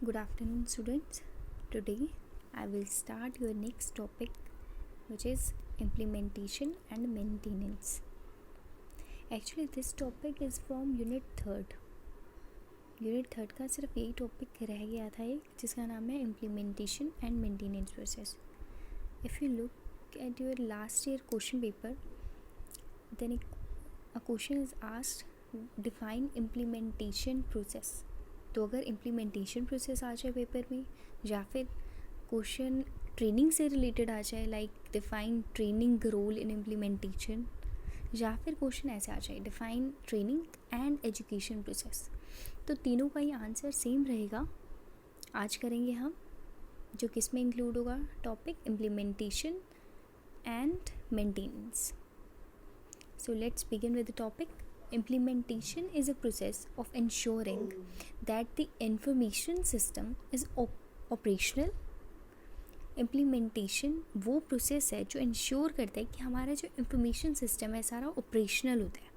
Good afternoon, students. Today I will start your next topic, which is implementation and maintenance. Actually, this topic is from Unit 3rd. Unit 3rd का सिर्फ यही topic रह गया था एक, जिसका नाम है implementation and maintenance process. If you look at your last year question paper, then a question is asked, define implementation process. तो अगर इम्प्लीमेंटेशन प्रोसेस आ जाए पेपर में, या फिर क्वेश्चन ट्रेनिंग से रिलेटेड आ जाए, like define training role in implementation, या फिर क्वेश्चन ऐसे आ जाए define training and education process, तो तीनों का ही आंसर सेम रहेगा. आज करेंगे हम जो किस में इंक्लूड होगा topic implementation and maintenance. So let's begin with the topic. Implementation is a process of ensuring that the information system is operational. Implementation वो प्रोसेस है जो इंश्योर करता है कि हमारा जो इंफॉर्मेशन सिस्टम है सारा ऑपरेशनल होता है.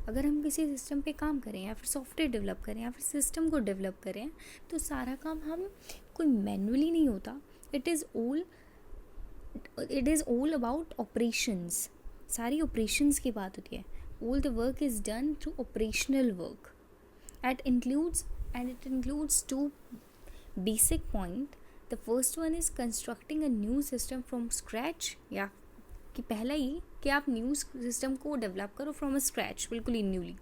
अगर हम किसी सिस्टम पे काम करें या फिर सॉफ्टवेयर डेवलप करें या फिर सिस्टम को डेवलप करें, तो सारा काम हम कोई मैनुअली नहीं होता. It is all about operations. सारी ऑपरेशंस की बात होती है. All the work is done through operational work. It includes two basic points. The first one is constructing a new system from scratch. या कि पहला ये कि आप न्यू सिस्टम को डेवलप करो फ्रॉम अ स्क्रैच, बिल्कुल ही न्यूली.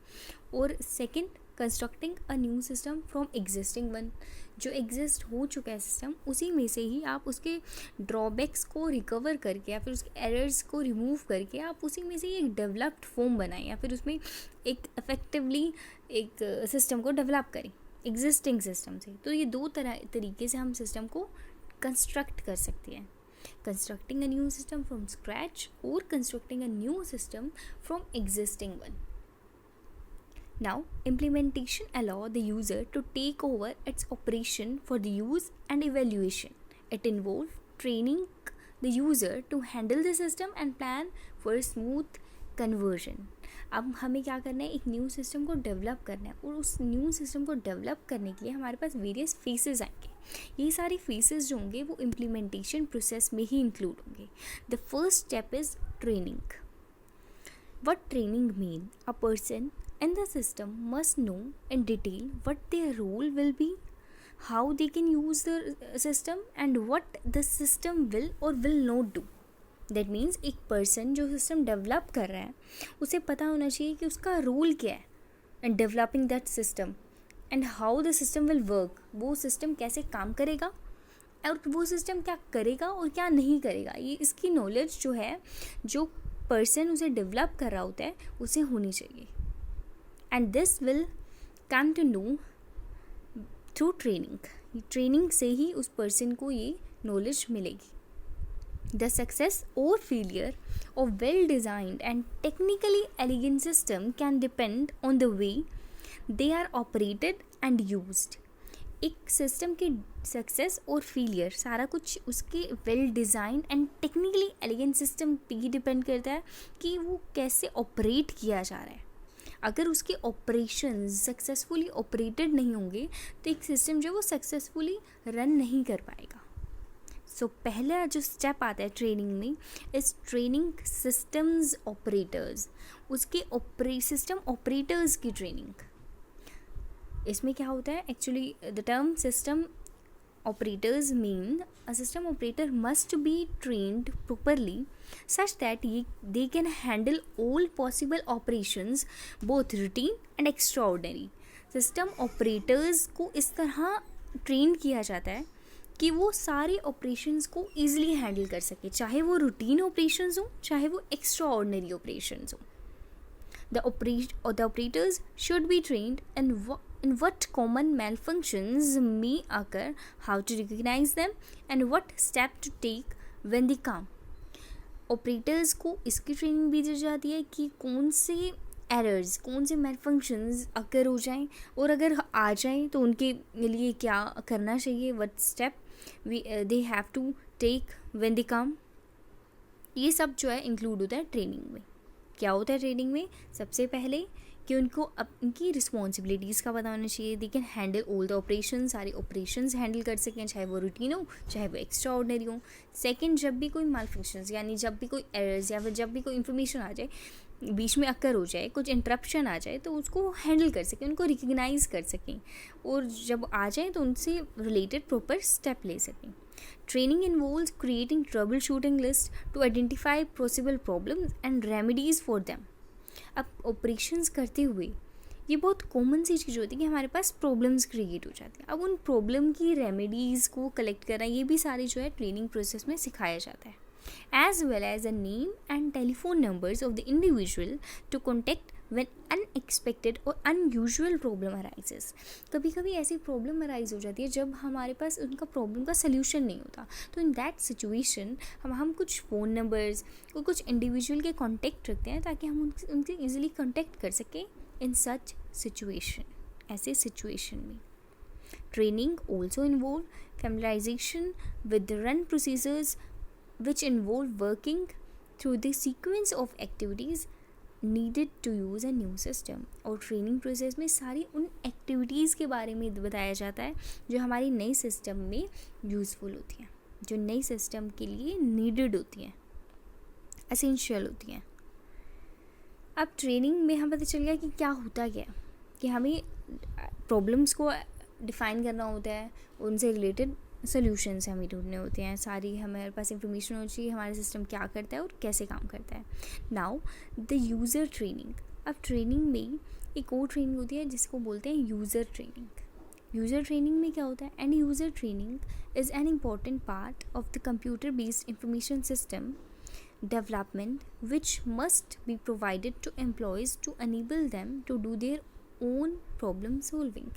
और second, constructing a new system from existing one. जो एग्जिस्ट हो चुका है सिस्टम, उसी में से ही आप उसके ड्रॉबैक्स को रिकवर करके या फिर उसके एरर्स को रिमूव करके आप उसी में से एक डेवलप्ड फॉर्म बनाएं, या फिर उसमें एक इफेक्टिवली एक सिस्टम को डेवलप करें एग्जिस्टिंग सिस्टम से. तो ये दो तरीके से हम सिस्टम को कंस्ट्रक्ट कर सकते हैं. Constructing a new system from scratch और constructing a new system from existing one. Now, implementation allows the user to take over its operation for the use and evaluation. It involves training the user to handle the system and plan for a smooth conversion. अब हमें क्या करना है, एक new system को develop करना है, और उस न्यू सिस्टम को डेवलप करने के लिए हमारे पास वेरियस फेसेस आएंगे. ये सारी फेसेस जो होंगे वो इम्प्लीमेंटेशन प्रोसेस में ही इंक्लूड होंगे. The first step is training. What training mean? A person in the system must know in detail what their role will be, how they can use the system, and what the system will or will not do. That means एक person जो system develop कर रहा है उसे पता होना चाहिए कि उसका रोल क्या है in developing that system and how the system will work. वो सिस्टम कैसे काम करेगा और वो सिस्टम क्या करेगा और क्या नहीं करेगा. ये इसकी नॉलेज जो है, जो पर्सन उसे डेवलप कर रहा होता है, उसे होनी चाहिए. And this will come to know through training. Training से ही उस पर्सन को ये नॉलेज मिलेगी. द सक्सेस और failure of well designed and technically elegant system can depend on the way they are operated and used. एक system की success और फेलियर सारा कुछ उसके well design and technically elegant system पे ही डिपेंड करता है कि वो कैसे ऑपरेट किया जा रहा है. अगर उसके ऑपरेशंस सक्सेसफुली ऑपरेटेड नहीं होंगे तो एक सिस्टम जो वो सक्सेसफुली रन नहीं कर पाएगा. सो पहला जो स्टेप आता है ट्रेनिंग में इज़ ट्रेनिंग सिस्टम्स ऑपरेटर्स. उसके सिस्टम ऑपरेटर्स की ट्रेनिंग. इसमें क्या होता है, actually the term system operators mean a system operator must be trained properly such that they can handle all possible operations, both routine and extraordinary. System operators को इस तरह train किया जाता है कि वो सारे operations को easily handle कर सके, चाहे वो routine operations हो चाहे वो extraordinary operations हो. The operators should be trained in what common malfunctions may occur, how to recognize them, and what step to take when they come. Operators को इसकी ट्रेनिंग भी दी जाती है कि कौन से एरर्स, कौन से malfunctions अगर हो जाएं, और अगर आ जाएं तो उनके लिए क्या करना चाहिए, what step they have to take when they come. ये सब जो है इंक्लूड होता है ट्रेनिंग में. क्या होता है ट्रेनिंग में? सबसे पहले कि उनको उनकी रिस्पॉन्सिबिलिटीज़ का पता होना चाहिए. They can handle all the operation, सारे ऑपरेशंस हैंडल कर सकें, चाहे वो रूटीन हो चाहे वो एक्स्ट्रा ऑर्डनरी हो. सेकेंड, जब भी कोई मालफंक्शंस यानी जब भी कोई एरर्स या फिर जब भी कोई इन्फॉर्मेशन आ जाए, बीच में अक्कर हो जाए, कुछ इंटरप्शन आ जाए, तो उसको हैंडल कर सकें, उनको रिकग्नाइज कर सकें, और जब आ जाए तो उनसे रिलेटेड प्रॉपर स्टेप ले सकें. Training involves creating troubleshooting lists to identify possible problems and remedies for them. अब ऑपरेशंस करते हुए ये बहुत कॉमन सी चीज़ होती है कि हमारे पास प्रॉब्लम्स क्रिएट हो जाती हैं. अब उन प्रॉब्लम की रेमेडीज़ को कलेक्ट करना, ये भी सारी जो है ट्रेनिंग प्रोसेस में सिखाया जाता है. As well as the name and telephone numbers of the individual to contact when unexpected or unusual problem arises. कभी कभी ऐसी प्रॉब्लम अराइज हो जाती है जब हमारे पास उनका प्रॉब्लम का सल्यूशन नहीं होता. तो इन दैट सिचुएशन हम कुछ फ़ोन नंबर्स और कुछ इंडिविजुअल के कॉन्टेक्ट रखते हैं ताकि हम उनसे ईजिली कॉन्टेक्ट कर सकें इन सच सिचुएशन, ऐसे सिचुएशन में. Training also involve familiarization with the run procedures which involve working through the sequence of activities needed to use a new system. और ट्रेनिंग प्रोसेस में सारी उन एक्टिविटीज़ के बारे में बताया जाता है जो हमारी नई सिस्टम में यूज़फुल होती हैं, जो नई सिस्टम के लिए नीडेड होती हैं, एसेंशियल होती हैं. अब ट्रेनिंग में हमें पता चल गया कि क्या होता क्या, कि हमें प्रॉब्लम्स को डिफ़ाइन करना होता है, उनसे रिलेटेड सोल्यूशंस हमें ढूंढने होते हैं, सारी हमारे पास इंफॉर्मेशन होनी चाहिए हमारा सिस्टम क्या करता है और कैसे काम करता है. Now the user training. अब ट्रेनिंग में एक और ट्रेनिंग होती है जिसको बोलते हैं यूज़र ट्रेनिंग. यूज़र ट्रेनिंग में क्या होता है? End user training is an important part of the computer based information system development which must be provided to employees to enable them to do their own problem solving.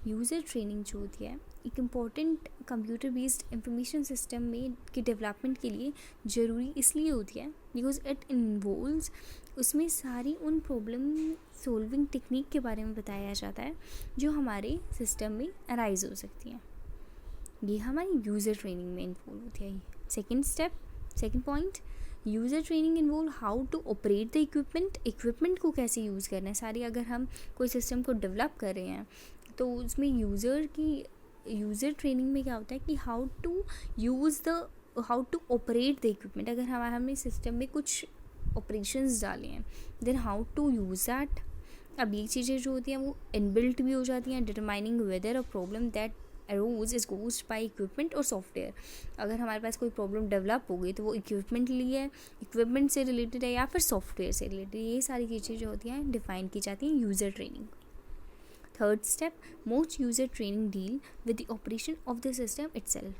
User training जो होती है एक important computer based information system में के development के लिए ज़रूरी इसलिए होती है बिकॉज इट इन्वॉल्व्स, उसमें सारी उन प्रॉब्लम सॉल्विंग टेक्निक के बारे में बताया जाता है जो हमारे सिस्टम में अराइज हो सकती हैं. ये हमारी यूज़र ट्रेनिंग में इन्वॉल्व होती है. Second point, user training involve how to operate the equipment को कैसे यूज़ करना है. सारी अगर हम कोई सिस्टम को डेवलप कर रहे हैं तो उसमें यूज़र ट्रेनिंग में क्या होता है कि how to operate the equipment. अगर हमने सिस्टम में कुछ ऑपरेशंस डाले हैं then how to use that. अब ये चीज़ें जो होती हैं वो इनबिल्ट भी हो जाती हैं. Determining whether a problem that arose is caused by equipment और सॉफ्टवेयर. अगर हमारे पास कोई प्रॉब्लम डेवलप हो गई तो वो इक्विपमेंट से रिलेटेड है या फिर सॉफ्टवेयर से रिलेटेड. ये सारी चीज़ें जो होती हैं डिफाइन की जाती हैं user training. Third step, most user training deal with the operation of the system itself.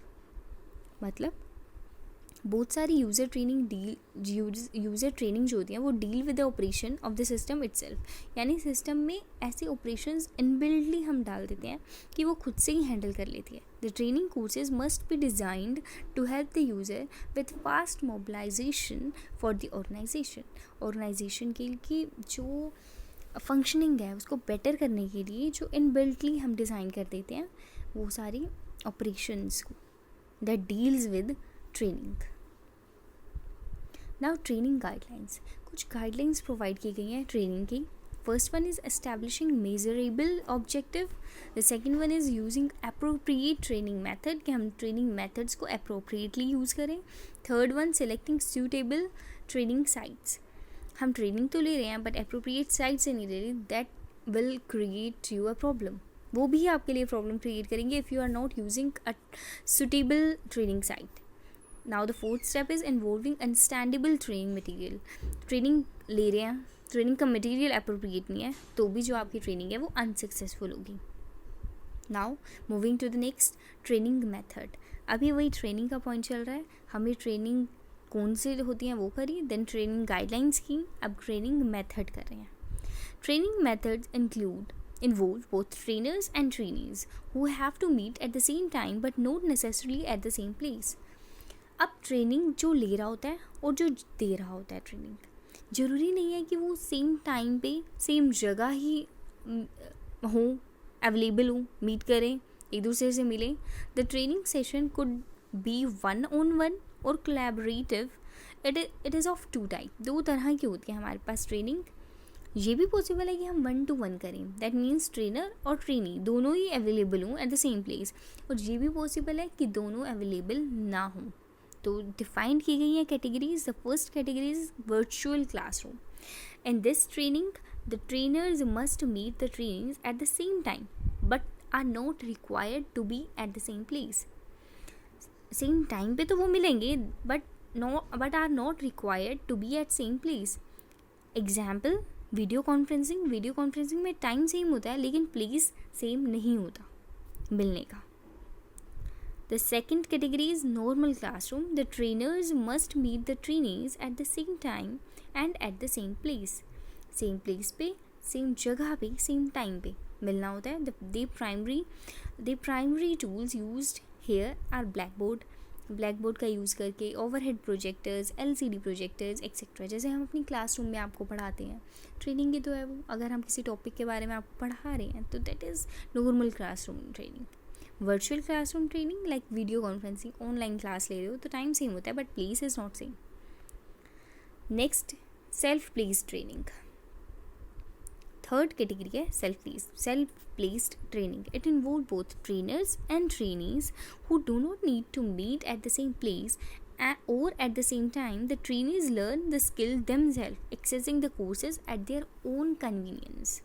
मतलब बहुत सारी यूज़र ट्रेनिंग जो होती हैं वो deal with the operation of the system itself. यानी सिस्टम में ऐसे ऑपरेशंस इनबिल्टली हम डाल देते हैं कि वो खुद से ही हैंडल कर लेती है. The training courses must be designed to help the user with fast mobilisation for the organisation की जो फंक्शनिंग है उसको बेटर करने के लिए जो इनबिल्टली हम डिज़ाइन कर देते हैं वो सारी ऑपरेशंस को that deals with training. Now training guidelines. कुछ गाइडलाइंस प्रोवाइड की गई हैं ट्रेनिंग की. First one is establishing measurable objective. The second one is using appropriate training method, कि हम ट्रेनिंग मेथड्स को अप्रोप्रिएटली यूज़ करें. Third one, selecting suitable training sites. हम ट्रेनिंग तो ले रहे हैं बट अप्रोप्रिएट साइट से नहीं ले रहे, that will create you a problem. वो भी आपके लिए प्रॉब्लम क्रिएट करेंगे if you are not using a suitable training site. Now the fourth step is involving understandable training material. Training ले रहे हैं, ट्रेनिंग का मटेरियल अप्रोप्रिएट नहीं है तो भी जो आपकी ट्रेनिंग है वो अनसक्सेसफुल होगी. Now moving to the next, training method. अभी वही ट्रेनिंग का पॉइंट चल रहा है. हमें ट्रेनिंग कौन से होती हैं वो करी, देन ट्रेनिंग गाइडलाइंस की, अब ट्रेनिंग मेथड कर रहे हैं. Training methods involve both trainers and trainees who have to meet at the same time but not necessarily at the same place. अब ट्रेनिंग जो ले रहा होता है और जो दे रहा होता है ट्रेनिंग, ज़रूरी नहीं है कि वो सेम टाइम पे सेम जगह ही हो, अवेलेबल हो, मीट करें, एक दूसरे से मिलें. The training session could be 1-on-1 और collaborative. It is of 2 type. 2 तरह की होती है हमारे पास ट्रेनिंग. ये भी पॉसिबल है कि हम 1-to-1 करें, दैट मीन्स ट्रेनर और ट्रेनी दोनों ही अवेलेबल हों एट द सेम प्लेस, और ये भी पॉसिबल है कि दोनों अवेलेबल ना हों। तो डिफाइंड की गई हैं categories. The first category is virtual classroom. In this training the trainers must meet the trainings at the same time but are not required to be at the same place. Same time पे तो वो मिलेंगे but are not required to be at same place. Example, video conferencing में time same होता है लेकिन place same नहीं होता मिलने का। The second category is normal classroom. The trainers must meet the trainees at the same time and at the same place. Same place पे, same जगह पे, सेम टाइम पे मिलना होता है। The primary tools used here are blackboard का use करके, overhead projectors, LCD projectors etcetera, जैसे हम अपनी क्लासरूम में आपको पढ़ाते हैं। ट्रेनिंग ही तो है वो, अगर हम किसी टॉपिक के बारे में आपको पढ़ा रहे हैं तो that is normal classroom training. Virtual classroom training like video conferencing, online class ले रहे हो तो टाइम सेम होता है but place is not same. Next, self place training. Third category है self placed training. It involves both trainers and trainees who do not need to meet at the same place or at the same time. The trainees learn the skill themselves, accessing the courses at their own convenience.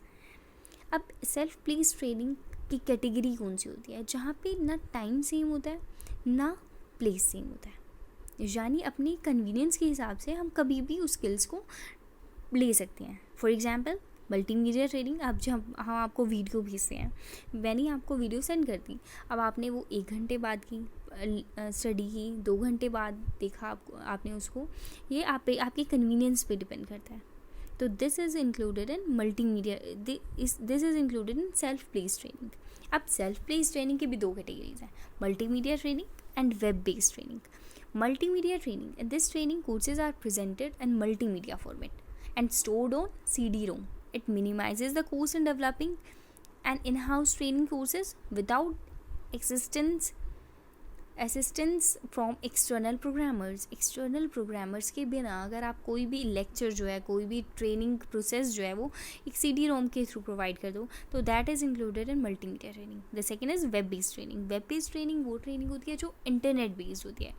अब self place training की category कौन सी होती है? जहाँ पे ना time same होता है ना प्लेस सेम होता है, यानी अपनी कन्वीनियंस के हिसाब से हम कभी भी उस स्किल्स को ले सकते हैं। For example, multimedia training. अब जब हम आपको वीडियो भेजते हैं, मैंने आपको वीडियो सेंड कर दी, अब आपने वो 1 घंटे बाद की स्टडी की, 2 घंटे बाद देखा आपने उसको, ये आपके कन्वीनियंस पे डिपेंड करता है। तो this is included in multimedia, this is included in self place training. अब सेल्फ प्लेस ट्रेनिंग की भी 2 कैटेगरीज हैं, multimedia training and web based training. Multimedia training, this training courses are presented in multimedia format and stored on CD-ROM. It minimizes the cost in developing and in-house training courses without assistance from external programmers. External programmers के बिना अगर आप कोई भी lecture जो है, कोई भी ट्रेनिंग प्रोसेस जो है वो एक CD-ROM के थ्रू प्रोवाइड कर दो, तो that is included in multimedia training. The second is web based training. Web based training वो ट्रेनिंग होती है जो इंटरनेट बेस्ड होती है।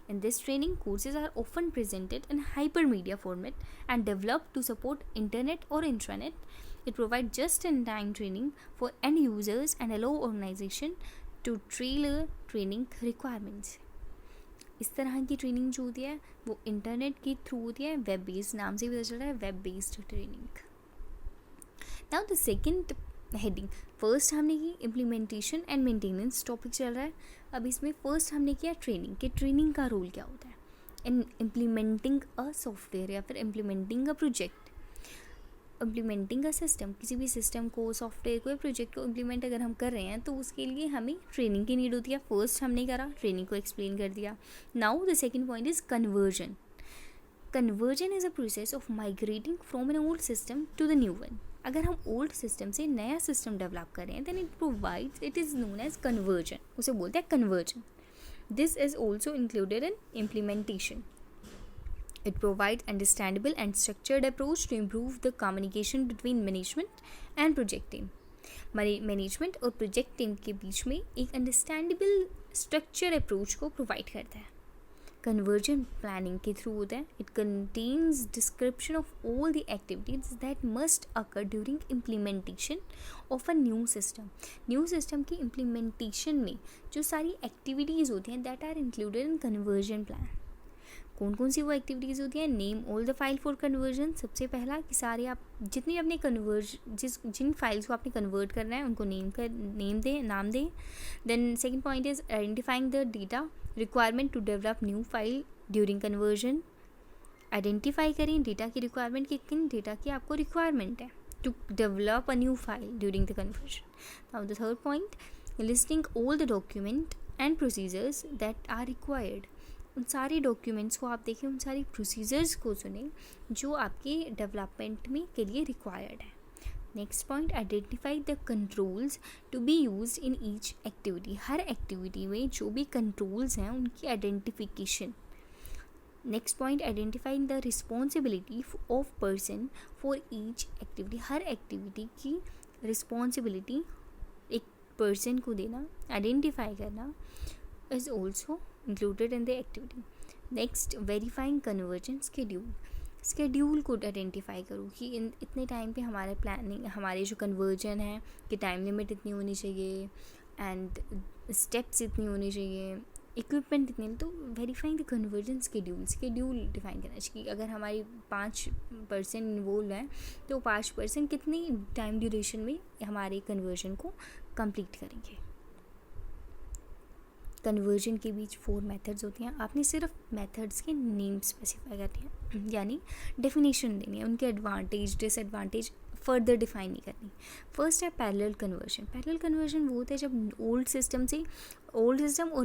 In this training, courses are often presented in hypermedia format and developed to support internet or intranet. It provides just-in-time training for end users and allow organization to tailor training requirements. इस तरह की training जो होती है वो internet के through होती है, वेब बेस्ड, नाम से भी पता चल रहा है web based training. Now the second heading, first हमने की इम्प्लीमेंटेशन एंड मेंटेनेंस टॉपिक चल रहा है। अब इसमें फर्स्ट हमने किया ट्रेनिंग, कि ट्रेनिंग का रोल क्या होता है इन इम्प्लीमेंटिंग अ सॉफ्टवेयर या फिर implementing a project, implementing a system. किसी भी सिस्टम को, सॉफ्टवेयर को या प्रोजेक्ट को इम्प्लीमेंट अगर हम कर रहे हैं तो उसके लिए हमें ट्रेनिंग की नीड होती है। फर्स्ट हमने करा, ट्रेनिंग को एक्सप्लेन कर दिया। Now the second point is conversion. Conversion is a process of migrating from an old system to the new one. अगर हम ओल्ड सिस्टम से नया सिस्टम डेवलप कर रहे हैं, then it is known as conversion, उसे बोलते हैं conversion. This is also included in implementation. It provide understandable and structured approach to improve the communication between management and project team. Management और project team के बीच में एक understandable structure approach को provide करता है। कन्वर्जन प्लानिंग के through होता है। It contains description of all the activities that must occur during implementation of a new system. New system की इम्प्लीमेंटेशन में जो सारी एक्टिविटीज़ होती हैं that are included in conversion plan. कौन कौन सी वो एक्टिविटीज़ होती हैं? Name all the file for conversion. सबसे पहला कि सारे आप जितनी अपने जिन फाइल्स को आपने कन्वर्ट करना है उनको नाम दें। Then second point is identifying the data requirement to develop new file during conversion. Identify करें डेटा की रिक्वायरमेंट, कि किन डेटा की आपको रिक्वायरमेंट है to develop a new file during the conversion. Now the third point, listing all the document and procedures that are required. उन सारे documents को आप देखें, उन सारी प्रोसीजर्स को सुनें जो आपके डेवलपमेंट में के लिए रिक्वायर्ड है। Next point, identify the controls to be used in each activity. हर एक्टिविटी में जो भी कंट्रोल्स हैं उनकी identification next point, identifying the responsibility of person for each activity. हर एक्टिविटी की रिस्पॉन्सिबिलिटी एक पर्सन को देना, आइडेंटिफाई करना is also included in the activity. Next, verifying conversion schedule. Schedule को आइडेंटिफाई करो कि इतने टाइम पे हमारे प्लानिंग, हमारे जो कन्वर्जन है कि टाइम लिमिट इतनी होनी चाहिए एंड स्टेप्स इतनी होनी चाहिए, इक्विपमेंट इतनी. तो verifying the conversion schedule define करना चाहिए कि अगर हमारी 5% इन्वॉल्व हैं तो 5% कितनी टाइम ड्यूरेशन में हमारे कन्वर्जन को कंप्लीट करेंगे. कन्वर्जन के बीच 4 मेथड्स होती हैं. आपने सिर्फ मेथड्स के नेम स्पेसिफाई करने हैं, यानी डेफिनेशन देनी है, उनके एडवांटेज डिसएडवांटेज फर्दर डिफाइन नहीं करनी. फर्स्ट है पैरेलल कन्वर्जन. पैरेलल कन्वर्जन वो होता है जब ओल्ड सिस्टम और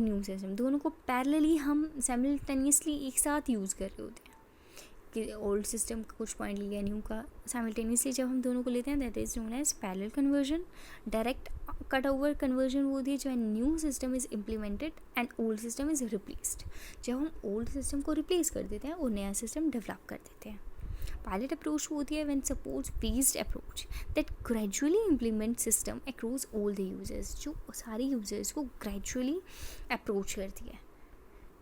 न्यू सिस्टम दोनों को पैरेलली हम साइमल्टेनियसली एक साथ यूज़ कर रहे होते हैं. कि ओल्ड सिस्टम का कुछ पॉइंट लिया, न्यू का साइमल्टेनियसली जब हम दोनों को लेते हैं, that is known as parallel conversion. Direct cut over conversion वो होती है जब new system is implemented and old system is replaced. जब हम ओल्ड सिस्टम को रिप्लेस कर देते हैं और नया सिस्टम डेवलप कर देते हैं. पायलट अप्रोच होती है when supports phased approach that gradually implement system across all the users, जो सारे यूजर्स को ग्रेजुअली अप्रोच करती है.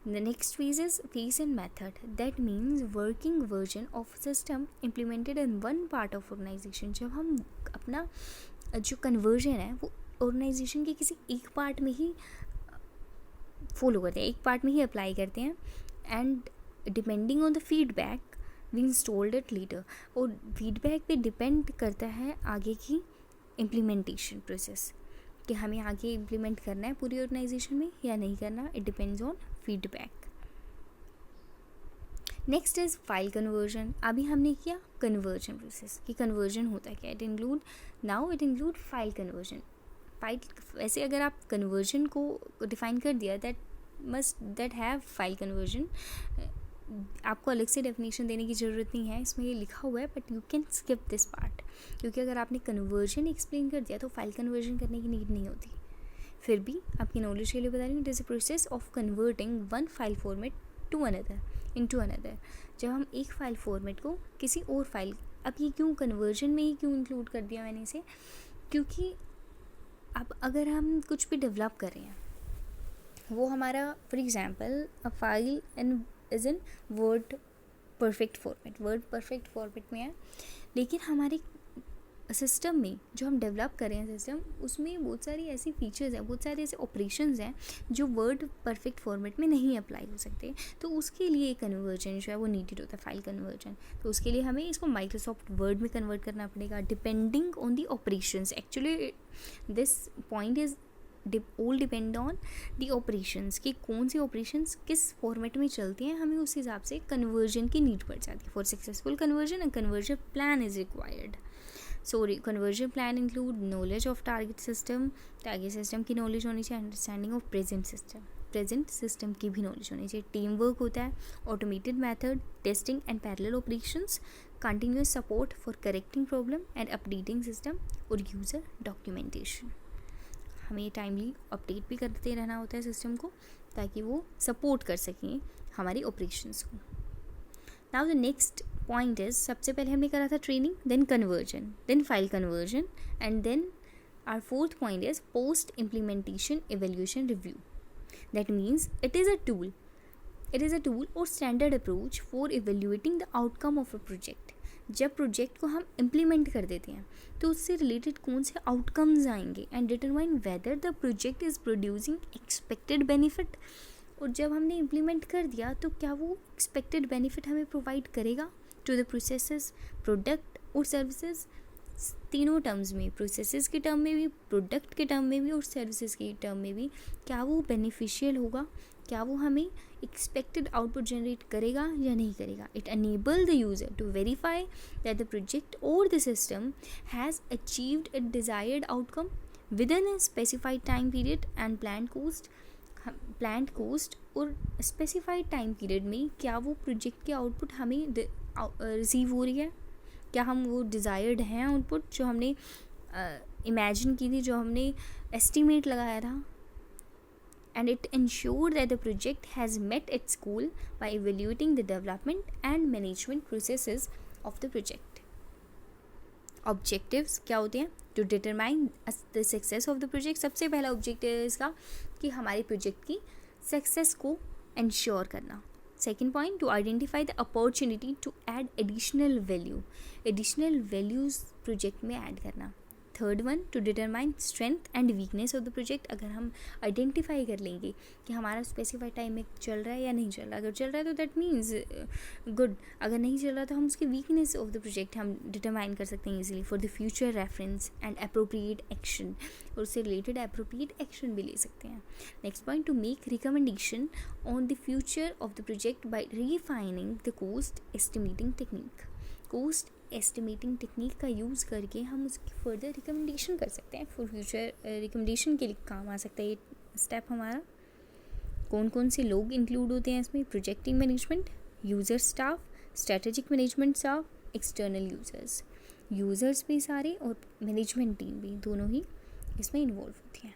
The next phase is phase and method. That means working version of system implemented in one part of organization. जब हम अपना जो conversion है वो ऑर्गेनाइजेशन के किसी एक पार्ट में ही फॉलो करते हैं, एक पार्ट में ही अप्लाई करते हैं, and depending on the feedback we installed it later. और फीडबैक पे डिपेंड करता है आगे की इम्प्लीमेंटेशन प्रोसेस कि हमें आगे इम्प्लीमेंट करना है पूरी ऑर्गेनाइजेशन में या नहीं करना. It depends on feedback. Next is file conversion. अभी हमने किया कन्वर्जन प्रोसेस कि कन्वर्जन होता है क्या. It include file conversion. File, वैसे अगर आप कन्वर्जन को डिफाइन कर दिया दैट हैव फाइल कन्वर्जन, आपको अलग से डेफिनेशन देने की ज़रूरत नहीं है, इसमें ये लिखा हुआ है, but you can skip this part क्योंकि अगर आपने कन्वर्जन एक्सप्लेन कर दिया तो फाइल कन्वर्जन करने की नीड नहीं होती. फिर भी आपकी नॉलेज के लिए बता रही हूँ, it is a process of converting one file format into another. जब हम एक फाइल फॉर्मेट को किसी और फाइल, अब ये क्यों कन्वर्जन में ही क्यों इंक्लूड कर दिया मैंने इसे, क्योंकि अब अगर हम कुछ भी डेवलप कर रहे हैं, वो हमारा for example a file is in word perfect format में है, लेकिन हमारे सिस्टम में जो हम डेवलप कर रहे हैं सिस्टम, उसमें बहुत सारी ऐसी फीचर्स हैं, बहुत सारे ऐसे ऑपरेशंस हैं जो वर्ड परफेक्ट फॉर्मेट में नहीं अप्लाई हो सकते. तो उसके लिए कन्वर्जन जो है वो नीडेड होता है, फाइल कन्वर्जन. तो उसके लिए हमें इसको माइक्रोसॉफ्ट वर्ड में कन्वर्ट करना पड़ेगा depending on the operations. Actually this point is all depend on the operations कि कौन सी ऑपरेशंस किस फॉर्मेट में चलती हैं, हमें उस हिसाब से कन्वर्जन की नीड पड़ जाती है. For successful conversion a conversion plan is required. So conversion plan include knowledge of target system की नॉलेज होनी चाहिए, अंडरस्टैंडिंग ऑफ प्रेजेंट सिस्टम की भी नॉलेज होनी चाहिए. टीम वर्क होता है, automated method, testing and parallel operations, continuous support for correcting problem and updating system और यूज़र डॉक्यूमेंटेशन. हमें टाइमली अपडेट भी करते रहना होता है सिस्टम को ताकि वो सपोर्ट कर सकें हमारी ऑपरेशंस को. Now the next point is, सबसे पहले हमने करा था training, then conversion, then file conversion, and then our fourth point is post implementation evaluation review. That means it is a tool और standard approach for evaluating the outcome of a project. जब project को हम implement कर देते हैं तो उससे related कौन से आउटकम्स आएंगे and determine whether the project is producing expected benefit. और जब हमने इम्प्लीमेंट कर दिया तो क्या वो एक्सपेक्टेड बेनिफिट हमें प्रोवाइड करेगा टू द प्रोसेसेस, प्रोडक्ट और सर्विसेज. तीनों टर्म्स में, प्रोसेसेस के टर्म में भी, प्रोडक्ट के टर्म में भी और सर्विसेज के टर्म में भी, क्या वो बेनिफिशियल होगा, क्या वो हमें एक्सपेक्टेड आउटपुट जनरेट करेगा या नहीं करेगा. It enable the user to verify that the project और the system has achieved a desired outcome within a specified time period and planned cost. और स्पेसिफाइड टाइम पीरियड में क्या वो project की आउटपुट हमें रिसीव हो रही है, क्या हम वो डिज़ायर्ड हैं आउटपुट जो हमने इमेजिन की थी, जो हमने एस्टिमेट लगाया था, and it ensure that the project has met its goal by evaluating the development and management processes of the project. Objectives क्या होते हैं? To determine the success of the project. सबसे पहला ऑब्जेक्टिव है इसका कि हमारे प्रोजेक्ट की सक्सेस को इंश्योर करना. Second point, to identify the opportunity to add additional value. Additional values project में ऐड करना. Third one, to determine strength and weakness of the project. अगर हम आइडेंटिफाई कर लेंगे कि हमारा स्पेसिफाइड टाइम में चल रहा है या नहीं चल रहा, अगर चल रहा है तो दैट मीन्स गुड, अगर नहीं चल रहा तो हम उसकी वीकनेस ऑफ द प्रोजेक्ट हम डिटरमाइन कर सकते हैं easily for the future reference and appropriate action, और उससे रिलेटेड अप्रोप्रिएट एक्शन भी ले सकते हैं. Next point, to make recommendation on the future of the project by refining the cost estimating technique. Cost estimating technique का use करके हम उसकी फर्दर रिकमेंडेशन कर सकते हैं. फॉर फ्यूचर रिकमेंडेशन के लिए काम आ सकता है ये स्टेप हमारा. कौन कौन से लोग इंक्लूड होते हैं इसमें? Project team management, user staff, strategic management staff, external users. Users भी सारे और मैनेजमेंट टीम भी दोनों ही इसमें इन्वॉल्व होती हैं.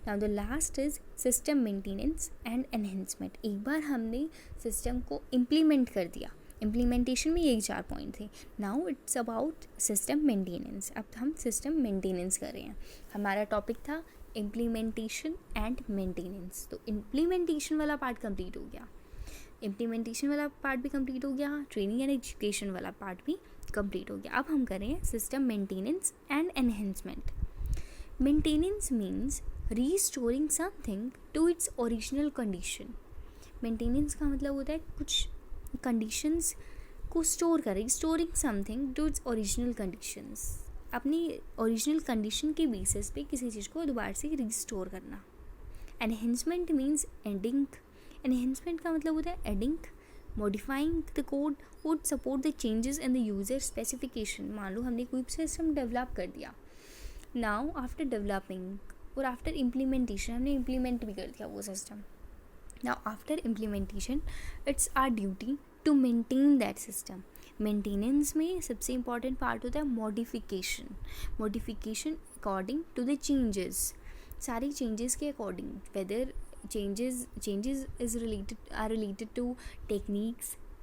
Now the last is system maintenance and enhancement. एक बार हमने सिस्टम को इम्प्लीमेंट कर दिया, इम्प्लीमेंटेशन में यही 4 पॉइंट थे. Now it's about system maintenance. अब हम सिस्टम मेंटेनेंस कर रहे हैं. हमारा टॉपिक था इम्प्लीमेंटेशन एंड मेंटेनेंस. तो इम्प्लीमेंटेशन वाला पार्ट कंप्लीट हो गया, इम्प्लीमेंटेशन वाला पार्ट भी कंप्लीट हो गया, ट्रेनिंग एंड एजुकेशन वाला पार्ट भी कंप्लीट हो गया. अब हम करें system maintenance and enhancement. Maintenance means restoring something to its original condition. Maintenance का मतलब होता है कुछ कंडीशंस को स्टोर कर, restoring something to its original conditions. अपनी ओरिजिनल कंडीशन के बेसिस पे किसी चीज़ को दोबारा से रिस्टोर करना. Enhancement means adding. एनहेंसमेंट का मतलब होता है adding, modifying the code would support the changes in the user specification. मान लो हमने कोई सिस्टम डेवलप कर दिया. नाउ आफ्टर डेवलपिंग और आफ्टर इम्प्लीमेंटेशन हमने इम्प्लीमेंट भी कर दिया वो system. Now after implementation it's our duty to maintain that system. Maintenance में सबसे important part होता है modification. Modification according to the changes. सारी changes के according, whether changes are related to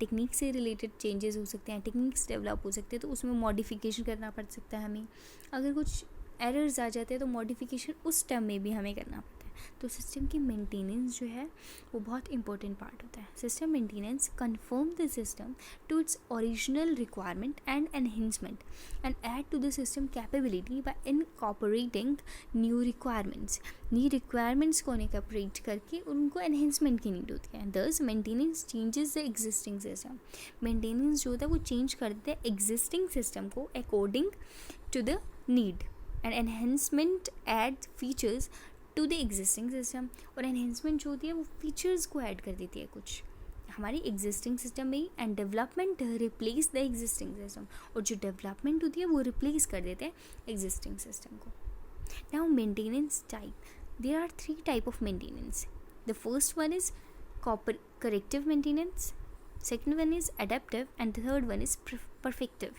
technique से रिलेटेड चेंजेस हो सकते हैं, टेक्निक्स डेवलप हो सकते हैं, तो उसमें मॉडिफिकेशन करना पड़ सकता है हमें. अगर कुछ एरर्स आ जाते हैं तो मॉडिफिकेशन उस टर्म में भी हमें करना पड़ता है. तो सिस्टम की मेंटेनेंस जो है वो बहुत इंपॉर्टेंट पार्ट होता है. System maintenance confirm the system to its original requirement and enhancement and add to the system capability by incorporating new requirements. New requirements को इनकॉर्पोरेट करके उनको एनहेंसमेंट की नीड होती है. This maintenance changes the existing system. Maintenance जो होता है वो चेंज कर देता है एग्जिस्टिंग सिस्टम को according to the need, and enhancement add features to the existing system. और एनहेंसमेंट जो होती है वो फीचर्स को ऐड कर देती है कुछ हमारी एग्जिस्टिंग सिस्टम में ही. And development replace the existing system. और जो डेवलपमेंट होती है वो रिप्लेस कर देते हैं एग्जिस्टिंग सिस्टम को. Now maintenance type. There are 3 type of maintenance. The first one is corrective maintenance, second one is adaptive, and the third one is perfective.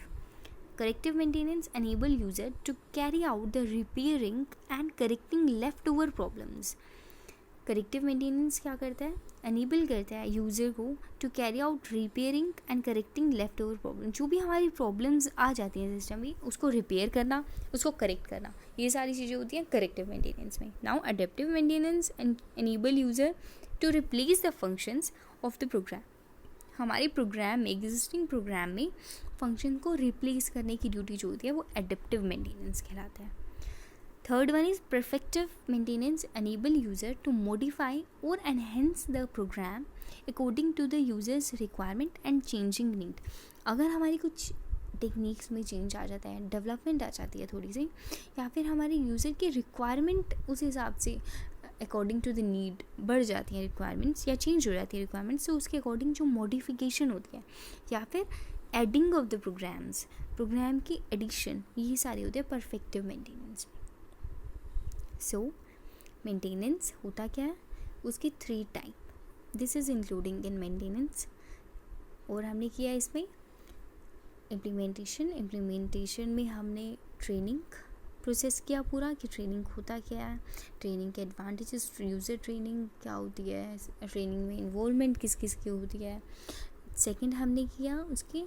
Corrective maintenance enable user to carry out the repairing and correcting leftover problems. Corrective maintenance क्या करता है? Enable करता है user को to carry out repairing and correcting leftover problems. जो भी हमारी problems आ जाती हैं सिस्टम में उसको रिपेयर करना, उसको करेक्ट करना, ये सारी चीज़ें होती हैं corrective maintenance में. Now adaptive maintenance enable user to replace the functions of the program. हमारे प्रोग्राम में, एग्जिस्टिंग प्रोग्राम में फंक्शन को रिप्लेस करने की ड्यूटी जो होती है वो एडेप्टिव मेंटेनेंस कहलाता है. Third one is perfective maintenance enable user to modify और enhance the program according to the user's requirement and changing need. अगर हमारी कुछ टेक्निक्स में चेंज आ जाता है, डेवलपमेंट आ जाती है थोड़ी सी, या फिर हमारे यूज़र की रिक्वायरमेंट उस हिसाब से अकॉर्डिंग टू द नीड बढ़ जाती हैं रिक्वायरमेंट्स या चेंज हो जाती है रिक्वायरमेंट्स, तो उसके अकॉर्डिंग जो मॉडिफिकेशन होती है या फिर adding of the programs, program की एडिशन, ये सारे होते हैं परफेक्टिव मेंटेनेंस. सो मेंटेनेंस होता क्या है? उसके 3 type. This is including in maintenance. और हमने किया इसमें इम्प्लीमेंटेशन में हमने ट्रेनिंग, प्रोसेस किया पूरा कि ट्रेनिंग होता क्या है, ट्रेनिंग के एडवांटेजेस, यूज़र ट्रेनिंग क्या होती है, ट्रेनिंग में इन्वॉल्वमेंट किस किस की होती है। सेकंड हमने किया उसकी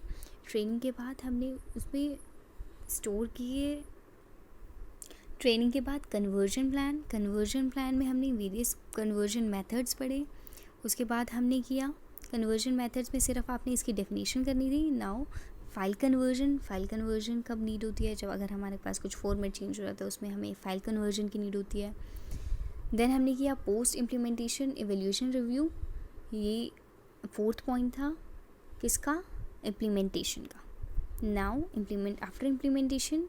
ट्रेनिंग के बाद हमने उसमें स्टोर किए। ट्रेनिंग के बाद कन्वर्जन प्लान में हमने वेरियस कन्वर्जन मेथड्स पढ़े। उसके बाद हमने किया कन्वर्जन मेथड्स में सिर्फ आपने इसकी डेफिनेशन करनी थी। नाउ फाइल कन्वर्जन कब नीड होती है, जब अगर हमारे पास कुछ फॉर्मेट चेंज हो जाता है उसमें हमें फाइल कन्वर्जन की नीड होती है। देन हमने किया पोस्ट इम्प्लीमेंटेशन इवैल्यूएशन रिव्यू, ये फोर्थ पॉइंट था किसका, इम्प्लीमेंटेशन का। नाउ आफ्टर इम्प्लीमेंटेशन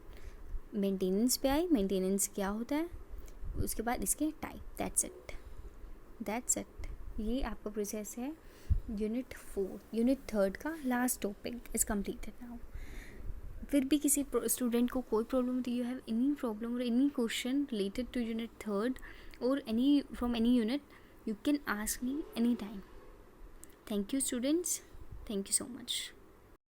मेंटेनेंस पे आए, मेंटेनेंस क्या होता है, उसके बाद इसके टाइप। दैट्स इट ये आपका प्रोसेस है यूनिट 3 का last topic is completed now. फिर भी किसी स्टूडेंट को कोई प्रॉब्लम होती है, यू हैव एनी प्रॉब्लम और any question related to unit 3 और any from any unit, you can ask me anytime. Thank you students, thank you so much.